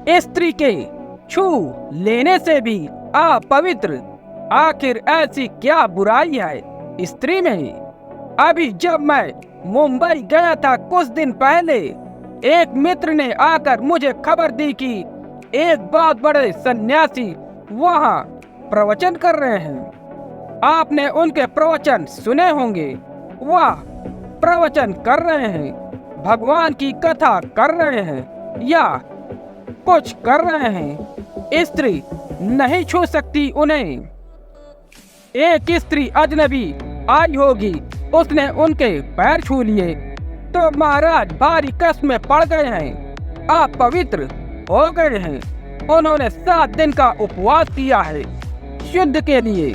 स्त्री के छू लेने से भी अपवित्र। आखिर ऐसी क्या बुराई है स्त्री में? अभी जब मैं मुंबई गया था कुछ दिन पहले, एक मित्र ने आकर मुझे खबर दी कि एक बहुत बड़े सन्यासी वहाँ प्रवचन कर रहे हैं। आपने उनके प्रवचन सुने होंगे। वह प्रवचन कर रहे हैं, भगवान की कथा कर रहे हैं या कुछ कर रहे हैं। स्त्री नहीं छू सकती उन्हें। एक स्त्री अजनबी आई होगी, उसने उनके पैर छू लिए तो महाराज भारी कष्ट में पड़ गए हैं, अपवित्र हो गए हैं। उन्होंने 7 दिन का उपवास किया है शुद्ध के लिए।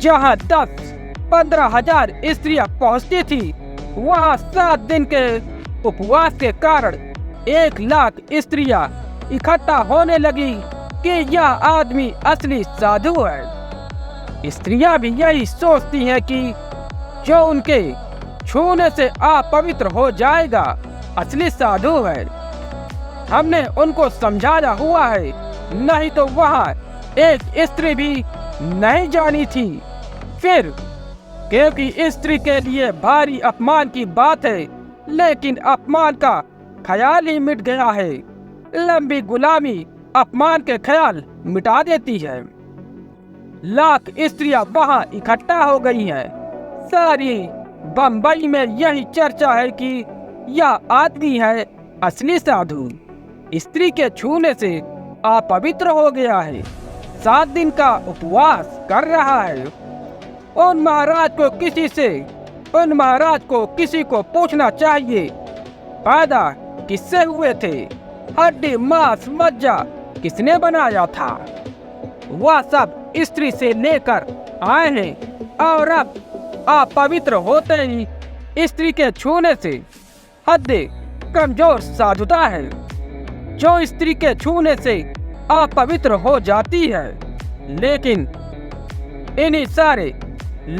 जहां 10-15 हजार स्त्रियां पहुंचती थी, वहां 7 दिन के उपवास के कारण 1 लाख स्त्रियां इकट्ठा होने लगी कि यह आदमी असली साधु है। स्त्रियां भी यही सोचती हैं कि जो उनके छूने से अपवित्र हो जाएगा असली साधु है। हमने उनको समझाया हुआ है, नहीं तो वहाँ एक स्त्री भी नहीं जानी थी। फिर क्योंकि स्त्री के लिए भारी अपमान की बात है, लेकिन अपमान का ख्याल ही मिट गया है। लंबी गुलामी अपमान के ख्याल मिटा देती है। लाख स्त्रियां वहां इकट्ठा हो गई हैं। सारी बम्बई में यही चर्चा है कि यह आदमी है असली साधु। स्त्री के छूने से अपवित्र हो गया है, 7 दिन का उपवास कर रहा है। उन महाराज को किसी को पूछना चाहिए, पैदा किससे हुए थे, हड्डी मांस मज्जा किसने बनाया था। वह सब स्त्री से लेकर आए हैं और अब अपवित्र होते ही स्त्री के छूने से हड्डी कमजोर साधुता है जो स्त्री के छूने से अपवित्र हो जाती है। लेकिन इन्हीं सारे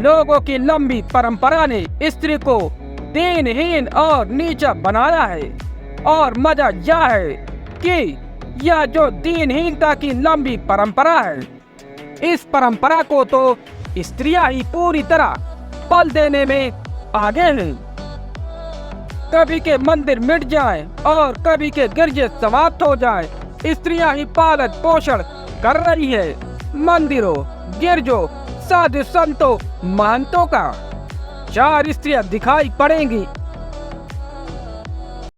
लोगों की लंबी परंपरा ने स्त्री को दीनहीन और नीचा बनाया है। और मजा यह है कि यह जो दीनहीनता की लंबी परंपरा है, इस परंपरा को तो स्त्रियां ही पूरी तरह पल देने में आगे हैं। कभी के मंदिर मिट जाएं और कभी के गिरजे समाप्त हो जाएं, स्त्रियां ही पालन पोषण कर रही है मंदिरों, गिरजों, साधु संतों, महंतों का। 4 स्त्रियां दिखाई पड़ेंगी